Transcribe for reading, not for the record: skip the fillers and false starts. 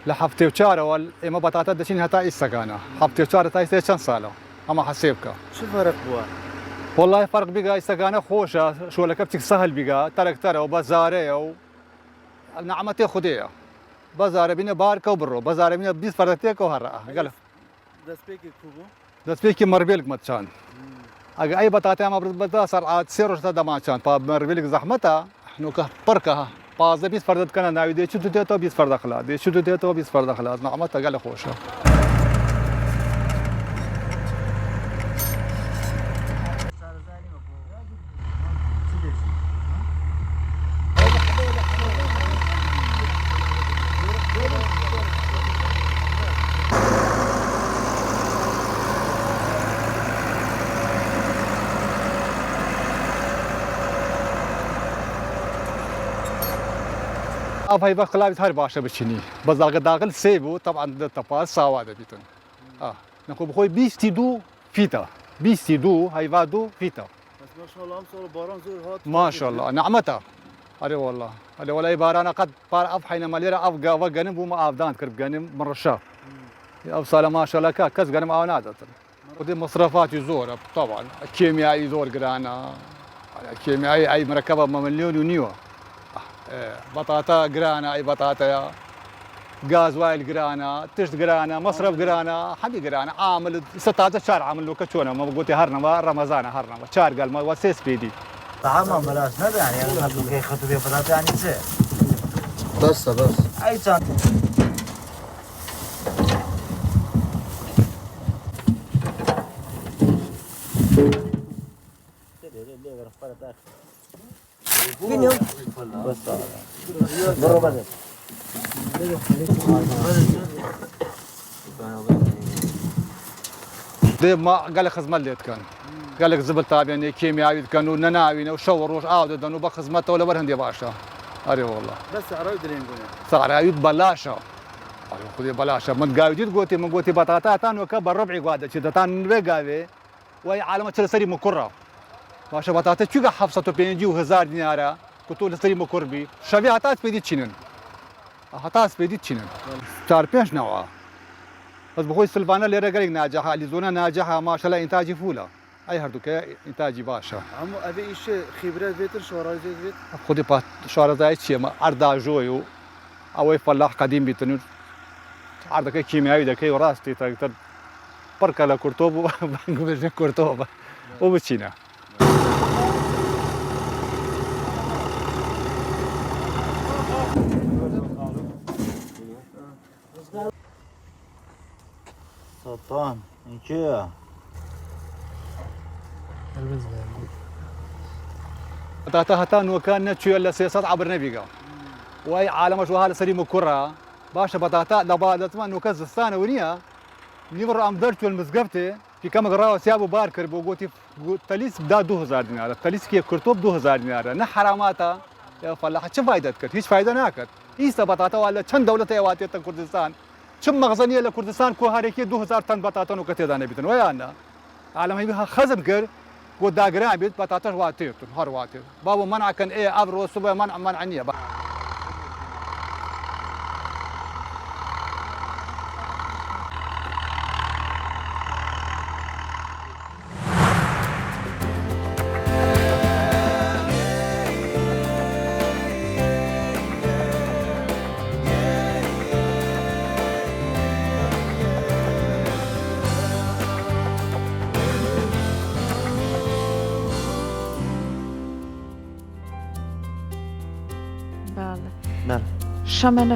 لحفتي وشارة والإما بطاطا دشين هتا إستكانة حفتي وشارة تايستي كان صالة أما حسيبك شو فرق بوا؟ والله فرق بقى إستكانة خوشة شو لكبتك سهل بقى ترك ترى وبزاري و نعمتي خدية بزاري بينا باركة وبرو بزاري بينا بيس فردتيك وهرقة قال دەستپێکی کوبوو؟ دەستپێکی مەربێلک مەچان ئەگە ئەی بەتاتیان بەدا سەرعات سێ ڕۆژ تا دەماچان تا مەربێلک زەحمەتە نوکە پڕکە پازە بیست فەردە بکەنە ناوی دێچی تو دێتەوە بیست فەردە خلا دێچی تو دێتەوە بیست فەردە خلا نەعمەتە گەلە خۆشە هاي بخلاوي هاي باشا بتشيني بس داخل سيبو طبعا التفاصيل سواده بيتون نقول بخوي بيستيدو فيتا بيستيدو هاي فادو فيتا بس ما شاء الله امس باران زور هات ما شاء الله نعمتها أري والله أري والله بارana قد بار أفحينا مليرة أفجا وجنب وما أفدان كرب جنب مرة شهر أوصل ما شاء الله كاس جنب أوناد ودي مصرفات يزور طبعا الكيميائي يزور قرانا الكيميائي أي مركبة مليون ونيوه بطاطا قرانا اي بطاطا غاز وايل قرانا تشت قرانا مصرف قرانا حبي قرانا عامل 16 شهر عامل له كتشونا ما بقولتي هرنا رمضان هرنا شهر قال ما وسيس بيدي طعامها ملاش نبي يعني انا كي خطو بيه بطاطا يعني زين بس اي كان فين بس برو بدل دي ما قال لك خزمه اللي كان قال لك زبل تابعني كيميائي كانوا نناوي وشور وش عاود انه بخزمته ولا برهندي باشا اري والله بس عرايد اللي نقول سعر عيود بلاشة اري خذي بلاشة من قاعد قوتي من قوتي بطاطا تان وكبر ربعي قاعده كذا تان بقاوي وهي عالمه سري مكره باشا بطاطا شو حفصة بينجي وهزار دينارا كنتو لسري مكربي شبيه هتاس بيدي تشينن هتاس بيدي تشينن شهر بيش نوعا بس بخوي سلفانا اللي رجالك ناجحه اللي زونا ناجحه ما شاء الله انتاجي فوله اي هردوك انتاجي باشا عمو ابي ايش خبرات بيتر شوراي زيت بيت خذي بات شهر زايد شيء ما اردا جويو او فلاح قديم بيتنو عردك كيميائي دكي وراستي تقدر بركه لكرتوب بنقول كرتوب وبتشينا سلطان انشيا بطاطا هتان وكان نتشو الا سياسات عبر نبيقا واي عالم شو هذا سليم كرة باشا بطاطا لبا لازم نوكز السنه ونيا نمر ام درت المزقفتي في كم غراو سيابو باركر بوغوتي تليس بدا 2000 دينار تليس كي كرتوب 2000 دينار نه حراماتا يا فلاح شو فايدتك هيش فايده ناكت ايسا بطاطا ولا كم دوله يواتي كردستان شم مغزنيه لكردستان كو هاريكي 2000 طن بطاطا نوكتي دانا بيتن ويانا عالم هي خزم كر قد داغران بيت بطاطا واتي هر واتي بابا منع كان ايه ابرو صبح منعني بله بله شامل